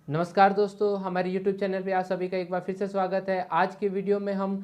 नमस्कार दोस्तों, हमारे YouTube चैनल पे आप सभी का एक बार फिर से स्वागत है। आज के वीडियो में हम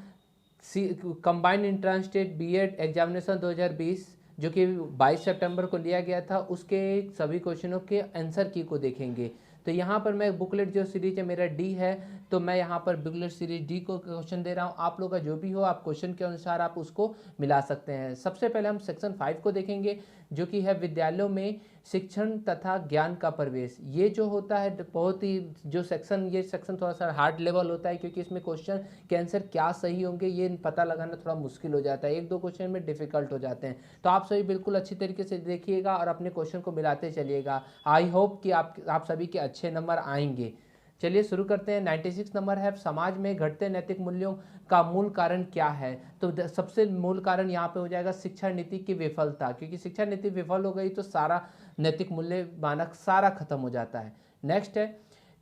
combined entrance state BEd examination 2020 जो कि 22 सितंबर को लिया गया था, उसके सभी क्वेश्चनों के आंसर की को देखेंगे। तो यहाँ पर मैं बुकलेट जो सीरीज है मेरा डी है, तो मैं यहाँ पर बुकलेट सीरीज डी को क्वेश्चन दे रहा हूँ। आप लोग का जो भी हो, आप क्वेश्चन के अनुसार आप उसको मिला सकते हैं। सबसे पहले हम सेक्शन 5 को देखेंगे, जो कि है विद्यालयों में शिक्षण तथा ज्ञान का प्रवेश। ये जो होता है बहुत ही ये सेक्शन थोड़ा सा हार्ड लेवल होता है, क्योंकि इसमें क्वेश्चन के आंसर क्या सही होंगे ये पता लगाना थोड़ा मुश्किल हो जाता है। एक दो क्वेश्चन में डिफिकल्ट हो जाते हैं, तो आप सभी बिल्कुल अच्छी तरीके से देखिएगा और अपने क्वेश्चन को मिलाते चलिएगा। आई होप कि आप सभी के अच्छे नंबर आएंगे। चलिए शुरू करते हैं। 96 नंबर है, समाज में घटते नैतिक मूल्यों का मूल कारण क्या है। तो सबसे मूल कारण यहाँ पे हो जाएगा शिक्षा नीति की विफलता, क्योंकि शिक्षा नीति विफल हो गई तो सारा नैतिक मूल्य मानक सारा खत्म हो जाता है। नेक्स्ट है,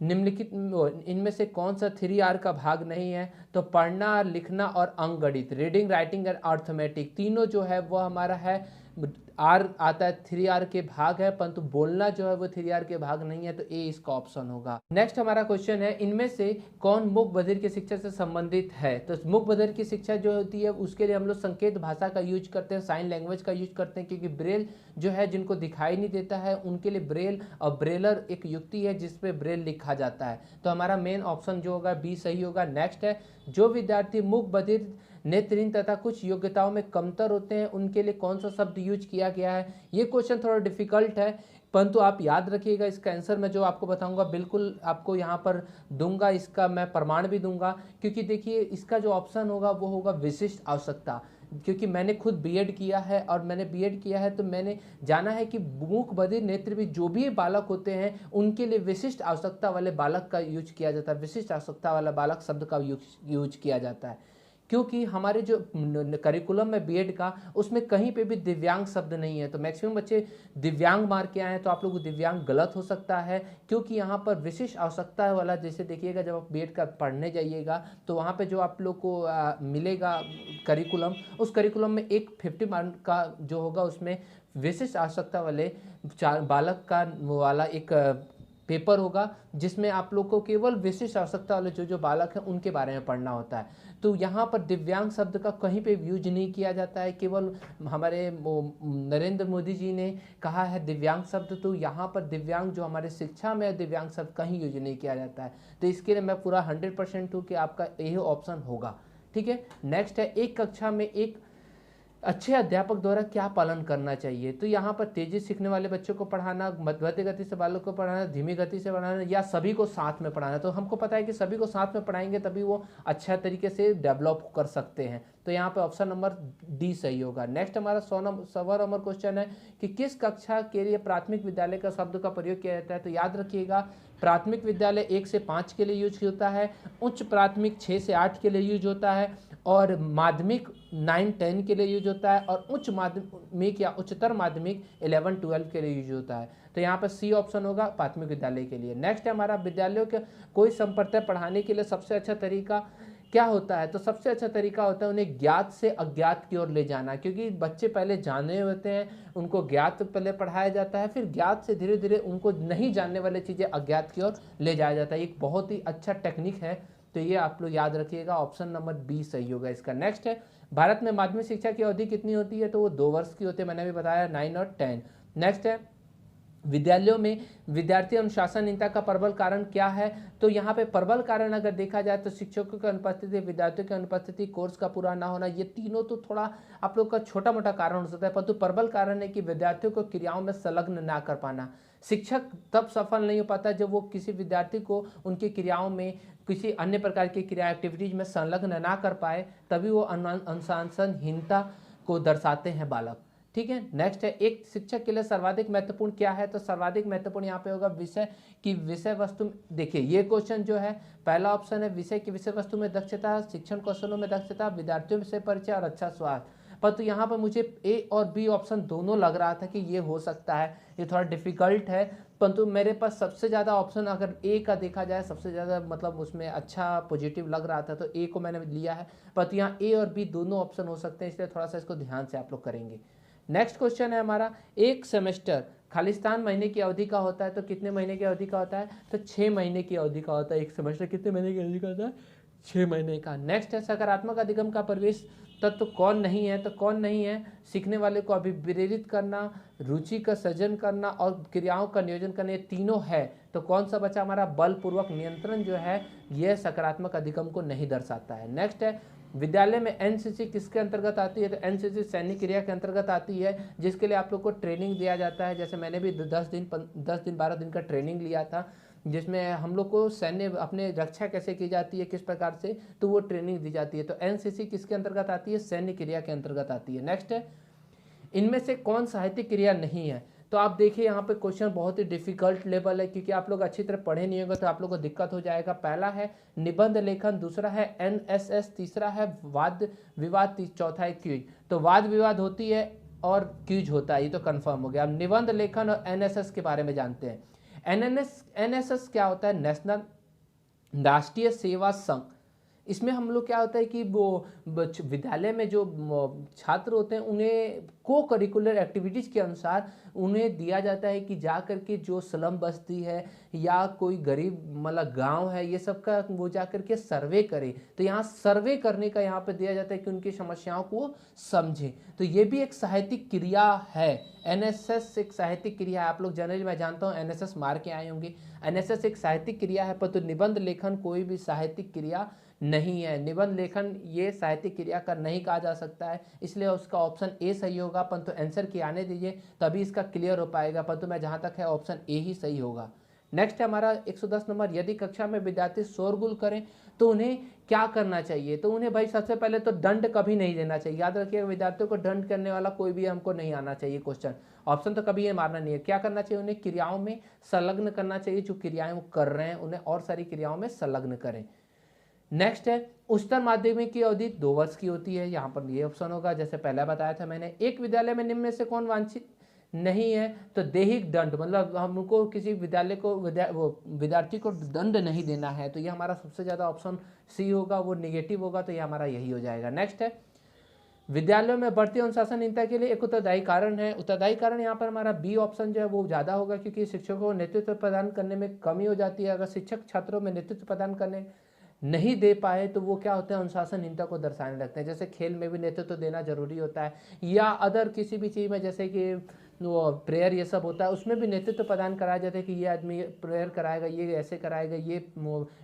निम्नलिखित इनमें से कौन सा 3R का भाग नहीं है। तो पढ़ना, लिखना और अंकगणित, रीडिंग, राइटिंग एंड अर्थमेटिक, तीनों जो है वो हमारा है आर आता है, 3R के भाग है, परंतु बोलना जो है वो 3R के भाग नहीं है, तो ए इसका ऑप्शन होगा। नेक्स्ट हमारा क्वेश्चन है, इनमें से कौन मूक बधिर की शिक्षा से संबंधित है। तो मूक बधिर की शिक्षा जो होती है उसके लिए हम लोग संकेत भाषा का यूज करते हैं, साइन लैंग्वेज का यूज करते हैं, क्योंकि ब्रेल जो है जिनको दिखाई नहीं देता है उनके लिए ब्रेल और ब्रेलर एक युक्ति है जिसपे ब्रेल लिखा जाता है। तो हमारा मेन ऑप्शन जो होगा बी सही होगा। नेक्स्ट है, जो विद्यार्थी मूक बधिर, नेत्रहीन तथा कुछ योग्यताओं में कमतर होते हैं उनके लिए कौन सा शब्द यूज किया गया है। ये क्वेश्चन थोड़ा डिफिकल्ट है, परंतु आप याद रखिएगा इसका आंसर मैं जो आपको बताऊंगा बिल्कुल आपको यहाँ पर दूंगा, इसका मैं प्रमाण भी दूंगा। क्योंकि देखिए इसका जो ऑप्शन होगा वो होगा विशिष्ट आवश्यकता, क्योंकि मैंने खुद बीएड किया है और मैंने बीएड किया है तो मैंने जाना है कि मूक बधिर नेत्र भी जो भी बालक होते हैं उनके लिए विशिष्ट आवश्यकता वाले बालक का यूज किया जाता है, विशिष्ट आवश्यकता वाला बालक शब्द का यूज किया जाता है। क्योंकि हमारे जो करिकुलम में बीएड का उसमें कहीं पे भी दिव्यांग शब्द नहीं है। तो मैक्सिमम बच्चे दिव्यांग मार के आए हैं, तो आप लोग दिव्यांग गलत हो सकता है, क्योंकि यहाँ पर विशिष्ट आवश्यकता वाला, जैसे देखिएगा जब आप बीएड का पढ़ने जाइएगा तो वहाँ पे जो आप लोग को मिलेगा करिकुलम, उस करिकुलम में एक 50 मार्क का जो होगा उसमें विशिष्ट आवश्यकता वाले बालक का वाला एक पेपर होगा, जिसमें आप लोग को केवल विशिष्ट आवश्यकता वाले जो जो बालक हैं उनके बारे में पढ़ना होता है। तो यहाँ पर दिव्यांग शब्द का कहीं पे यूज नहीं किया जाता है, केवल हमारे नरेंद्र मोदी जी ने कहा है दिव्यांग शब्द, तो यहाँ पर दिव्यांग जो हमारे शिक्षा में दिव्यांग शब्द कहीं यूज नहीं किया जाता है। तो इसके लिए मैं पूरा 100% हूँ कि आपका यही ऑप्शन होगा। ठीक है। नेक्स्ट है, एक कक्षा में एक अच्छे अध्यापक द्वारा क्या पालन करना चाहिए। तो यहाँ पर तेजी सीखने वाले बच्चों को पढ़ाना, मध्यवर्ती गति से बालक को पढ़ाना, धीमी गति से पढ़ाना, या सभी को साथ में पढ़ाना। तो हमको पता है कि सभी को साथ में पढ़ाएंगे तभी वो अच्छा तरीके से डेवलप कर सकते हैं। तो यहाँ पे ऑप्शन नंबर डी सही होगा। नेक्स्ट हमारा 100 नंबर क्वेश्चन है कि किस कक्षा के लिए प्राथमिक विद्यालय का शब्द का प्रयोग किया जाता है। तो याद रखिएगा, प्राथमिक विद्यालय 1 से 5 के लिए यूज होता है, उच्च प्राथमिक 6 से 8 के लिए यूज होता है, और माध्यमिक 9-10 के लिए यूज होता है, और उच्च माध्यमिक या उच्चतर माध्यमिक 11-12 के लिए यूज होता है। तो यहाँ पर सी ऑप्शन होगा प्राथमिक विद्यालय के लिए। नेक्स्ट है हमारा, विद्यालयों के कोई संप्रदाय पढ़ाने के लिए सबसे अच्छा तरीका क्या होता है। तो सबसे अच्छा तरीका होता है उन्हें ज्ञात से अज्ञात की ओर ले जाना, क्योंकि बच्चे पहले जाने होते हैं, उनको ज्ञात पहले पढ़ाया जाता है, फिर ज्ञात से धीरे धीरे उनको नहीं जानने वाली चीज़ें अज्ञात की ओर ले जाया जाता है। एक बहुत ही अच्छा टेक्निक है, तो ये आप लोग याद रखिएगा, ऑप्शन नंबर बी सही होगा इसका। नेक्स्ट है, भारत में माध्यमिक शिक्षा की अवधि कितनी होती है। तो वो 2 वर्ष की होती है, मैंने भी बताया 9 और 10। नेक्स्ट है, विद्यालयों में विद्यार्थी अनुशासनहीनता का प्रबल कारण क्या है। तो यहाँ पे प्रबल कारण अगर देखा जाए तो शिक्षकों की अनुपस्थिति, विद्यार्थियों की अनुपस्थिति, कोर्स का पूरा ना होना, ये तीनों तो थोड़ा आप लोग का छोटा मोटा कारण हो सकता है, परंतु प्रबल कारण है कि विद्यार्थियों को क्रियाओं में संलग्न ना कर पाना। शिक्षक तब सफल नहीं हो पाता जब वो किसी विद्यार्थी को उनकी क्रियाओं में, किसी अन्य प्रकार की क्रिया एक्टिविटीज में संलग्न ना कर पाए, तभी वो अनुशासनहीनता को दर्शाते हैं बालक। ठीक है। नेक्स्ट है, एक शिक्षक के लिए सर्वाधिक महत्वपूर्ण क्या है। तो सर्वाधिक महत्वपूर्ण यहाँ पे होगा विषय की विषय वस्तु। देखिए ये क्वेश्चन जो है, पहला ऑप्शन है विषय की विषय वस्तु में दक्षता, शिक्षण कौशलों में दक्षता, विद्यार्थियों से परिचय और अच्छा स्वास्थ्य। पर तो यहाँ पर मुझे ए और बी ऑप्शन दोनों लग रहा था कि ये हो सकता है, ये थोड़ा डिफिकल्ट है, परंतु मेरे पास सबसे ज़्यादा ऑप्शन अगर ए का देखा जाए, सबसे ज़्यादा मतलब उसमें अच्छा पॉजिटिव लग रहा था, तो ए को मैंने लिया है। परंतु यहाँ ए और बी दोनों ऑप्शन हो सकते हैं, इसलिए थोड़ा सा इसको ध्यान से आप लोग करेंगे। नेक्स्ट क्वेश्चन है हमारा, एक सेमेस्टर खालिस्तान महीने की अवधि का होता है, तो कितने महीने की अवधि का होता है, तो 6 महीने की अवधि का होता है। एक सेमेस्टर कितने महीने की अवधि का होता है, 6 महीने का। नेक्स्ट है सकारात्मक अधिगम का प्रवेश तत्व कौन नहीं है, तो कौन नहीं है, सीखने वाले को अभिप्रेरित करना, रुचि का सृजन करना और क्रियाओं का नियोजन करना, ये तीनों है। तो कौन सा बचा हमारा, बलपूर्वक नियंत्रण जो है यह सकारात्मक अधिगम को नहीं दर्शाता है। नेक्स्ट है विद्यालय में एनसीसी किसके अंतर्गत आती है, तो एनसीसी सैनिक क्रिया के अंतर्गत आती है, जिसके लिए आप लोग को ट्रेनिंग दिया जाता है। जैसे मैंने भी 10 दिन 12 दिन का ट्रेनिंग लिया था, जिसमें हम लोग को सैन्य अपने रक्षा कैसे की जाती है, किस प्रकार से, तो वो ट्रेनिंग दी जाती है। तो एनसीसी किसके अंतर्गत आती है, सैन्य क्रिया के अंतर्गत आती है। नेक्स्ट है इनमें से कौन साहित्यिक क्रिया नहीं है, तो आप देखिए यहाँ पे क्वेश्चन बहुत ही डिफिकल्ट लेवल है, क्योंकि आप लोग अच्छी तरह पढ़े नहीं होंगे तो आप लोग को दिक्कत हो जाएगा। पहला है निबंध लेखन, दूसरा है एनएसएस, तीसरा है वाद विवाद, चौथा है क्यूज। तो वाद विवाद होती है और क्यूज होता है, ये तो कंफर्म हो गया। अब निबंध लेखन और एनएसएस के बारे में जानते हैं। एनएसएस क्या होता है, नेशनल राष्ट्रीय सेवा संघ। इसमें हम लोग क्या होता है कि वो विद्यालय में जो छात्र होते हैं उन्हें को करिकुलर एक्टिविटीज़ के अनुसार उन्हें दिया जाता है कि जा कर के जो स्लम बस्ती है या कोई गरीब मतलब गांव है, ये सब का वो जा कर के सर्वे करे। तो यहाँ सर्वे करने का यहाँ पे दिया जाता है कि उनकी समस्याओं को समझे। तो ये भी एक साहित्यिक क्रिया है। एनएसएस एक साहित्यिक क्रिया है। आप लोग जनरली मैं जानता हूँ एनएसएस मार के आए होंगे। एनएसएस एक साहित्यिक क्रिया है, पर तो निबंध लेखन कोई भी साहित्यिक क्रिया नहीं है। निबंध लेखन ये साहित्यिक क्रिया का नहीं कहा जा सकता है, इसलिए उसका ऑप्शन ए सही होगा। परंतु आंसर की आने दीजिए तभी इसका क्लियर हो पाएगा, परंतु मैं जहाँ तक है ऑप्शन ए ही सही होगा। नेक्स्ट है हमारा 110 नंबर, यदि कक्षा में विद्यार्थी शोरगुल करें तो उन्हें क्या करना चाहिए, तो उन्हें भाई सबसे पहले तो दंड कभी नहीं देना चाहिए। याद रखिए विद्यार्थियों को दंड करने वाला कोई भी हमको नहीं आना चाहिए क्वेश्चन, ऑप्शन तो कभी ये मारना नहीं है। क्या करना चाहिए, उन्हें क्रियाओं में संलग्न करना चाहिए, जो क्रियाएं वो कर रहे हैं उन्हें और सारी क्रियाओं में संलग्न करें। नेक्स्ट है उच्चतर माध्यमिक की अवधि 2 वर्ष की होती है, यहाँ पर ये ऑप्शन होगा जैसे पहले बताया था मैंने। एक विद्यालय में निम्न में से कौन वांछित नहीं है, तो दैहिक दंड, मतलब हमको किसी विद्यालय को विद्यार्थी को दंड नहीं देना है, तो ये हमारा सबसे ज़्यादा ऑप्शन सी होगा, वो निगेटिव होगा, तो ये हमारा यही हो जाएगा। नेक्स्ट है विद्यालयों में बढ़ती अनुशासनहीनता के लिए एक उत्तरदायी कारण है। उत्तरदायी कारण यहाँ पर हमारा बी ऑप्शन जो है वो ज़्यादा होगा, क्योंकि शिक्षकों को नेतृत्व प्रदान करने में कमी हो जाती है। अगर शिक्षक छात्रों में नेतृत्व प्रदान करने नहीं दे पाए तो वो क्या होता है, अनुशासनहीनता को दर्शाने लगते हैं। जैसे खेल में भी नेतृत्व देना जरूरी होता है, या अदर किसी भी चीज़ में जैसे कि वो प्रेयर ये सब होता है, उसमें भी नेतृत्व प्रदान कराया जाता है कि ये आदमी प्रेयर कराएगा, ये ऐसे कराएगा, ये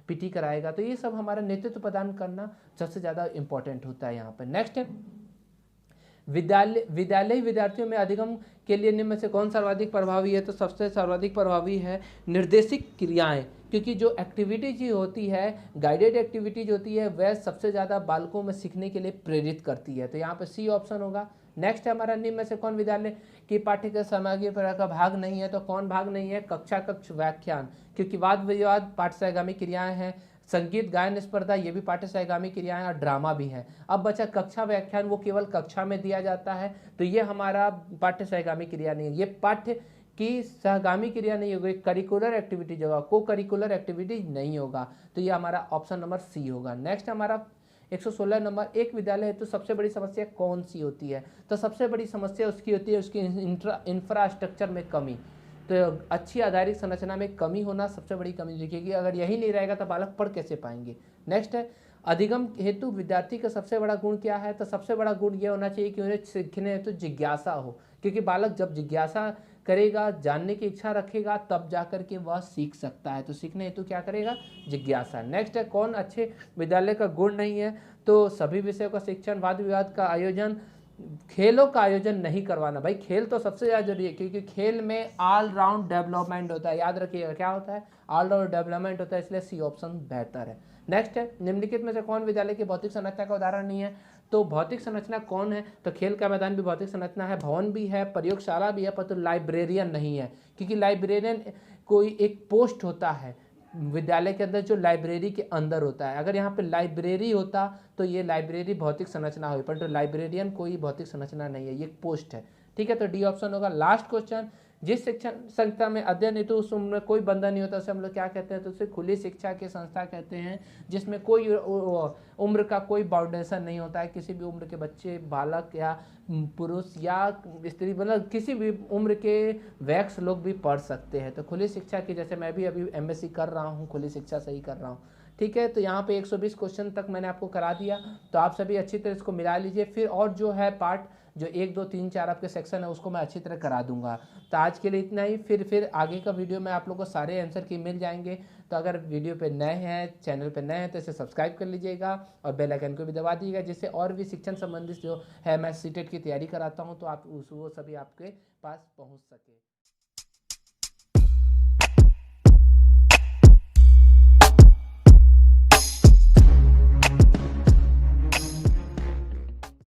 पीटी कराएगा। तो ये सब हमारा नेतृत्व प्रदान करना सबसे ज़्यादा इंपॉर्टेंट होता है यहाँ पर। नेक्स्ट है विद्यालयी विद्यार्थियों में अधिगम के लिए निम्न में से कौन सर्वाधिक प्रभावी है, तो सबसे सर्वाधिक प्रभावी है निर्देशिक क्रियाएं, क्योंकि जो एक्टिविटीज होती है, गाइडेड एक्टिविटीज होती है, वह सबसे ज़्यादा बालकों में सीखने के लिए प्रेरित करती है। तो यहाँ पर सी ऑप्शन होगा। नेक्स्ट है हमारा निम्न में से कौन विद्यालय की पाठ्यक्रम सामग्री का भाग नहीं है, तो कौन भाग नहीं है, कक्षा कक्ष व्याख्यान, क्योंकि वाद विवाद पाठ्यगामी क्रियाएं हैं। संगीत गायन स्पर्धा ये भी पाठ्यगामी क्रियाएं और ड्रामा भी है। अब बचा कक्षा व्याख्यान, वो केवल कक्षा में दिया जाता है, तो ये हमारा पाठ्यगामी क्रिया नहीं है, ये पाठ्य की सहगामी क्रिया नहीं होगी, करिकुलर एक्टिविटीज होगा, को करिकुलर एक्टिविटीज नहीं होगा। तो ये हमारा ऑप्शन नंबर सी होगा। नेक्स्ट हमारा 116 नंबर, एक विद्यालय हेतु सबसे बड़ी समस्या कौन सी होती है, तो सबसे बड़ी समस्या उसकी होती है उसकी इंफ्रास्ट्रक्चर में कमी। तो अच्छी आधारिक संरचना में कमी होना सबसे बड़ी कमी दिखेगी। अगर यही नहीं रहेगा तो बालक पढ़ कैसे पाएंगे। नेक्स्ट है अधिगम हेतु विद्यार्थी का सबसे बड़ा गुण क्या है, तो सबसे बड़ा गुण यह होना चाहिए कि उन्हें सीखने हेतु जिज्ञासा हो, क्योंकि बालक जब जिज्ञासा करेगा, जानने की इच्छा रखेगा, तब जाकर के वह सीख सकता है। तो सीखने हेतु क्या करेगा, जिज्ञासा। नेक्स्ट है कौन अच्छे विद्यालय का गुण नहीं है, तो सभी विषयों का शिक्षण, वाद विवाद का आयोजन, खेलों का आयोजन नहीं करवाना। भाई खेल तो सबसे ज़्यादा जरूरी है, क्योंकि खेल में ऑल राउंड डेवलपमेंट होता है। याद रखिएगा क्या होता है, ऑल राउंड डेवलपमेंट होता है, इसलिए सी ऑप्शन बेहतर है। नेक्स्ट है निम्नलिखित में से कौन विद्यालय की भौतिक संरचना का उदाहरण नहीं है, तो भौतिक संरचना कौन है, तो खेल का मैदान भी भौतिक संरचना है, भवन भी है, प्रयोगशाला भी है, पर तो लाइब्रेरियन नहीं है, क्योंकि लाइब्रेरियन कोई एक पोस्ट होता है विद्यालय के अंदर जो लाइब्रेरी के अंदर होता है। अगर यहाँ पे लाइब्रेरी होता तो ये लाइब्रेरी भौतिक संरचना हुई, परंतु लाइब्रेरियन कोई भौतिक संरचना नहीं है, ये एक पोस्ट है। ठीक है, तो डी ऑप्शन होगा। लास्ट क्वेश्चन, जिस शिक्षण संस्था में अध्ययन हेतु उस उम्र में कोई बंधन नहीं होता, उसे हम लोग क्या कहते हैं, तो उसे खुली शिक्षा की संस्था कहते हैं, जिसमें कोई उम्र का कोई बाउंडेशन नहीं होता है। किसी भी उम्र के बच्चे, बालक या पुरुष या स्त्री, मतलब किसी भी उम्र के वयस्क लोग भी पढ़ सकते हैं। तो खुली शिक्षा की, जैसे मैं भी अभी एमएससी कर रहा हूँ, खुली शिक्षा से ही कर रहा हूँ, ठीक है। तो यहाँ पे 120 क्वेश्चन तक मैंने आपको करा दिया, तो आप सभी अच्छी तरह इसको मिला लीजिए। फिर और जो है पार्ट, जो 1 2 3 4 आपके सेक्शन है, उसको मैं अच्छी तरह करा दूंगा। तो आज के लिए इतना ही, फिर आगे का वीडियो में आप लोगों को सारे आंसर की मिल जाएंगे। तो अगर वीडियो पे नए हैं, चैनल पे नए हैं, तो इसे सब्सक्राइब कर लीजिएगा और बेल आइकन को भी दबा दीजिएगा, जिससे और भी शिक्षण संबंधित जो है, मैं सीटेट की तैयारी कराता हूँ, तो आप वो सभी आपके पास पहुँच सके।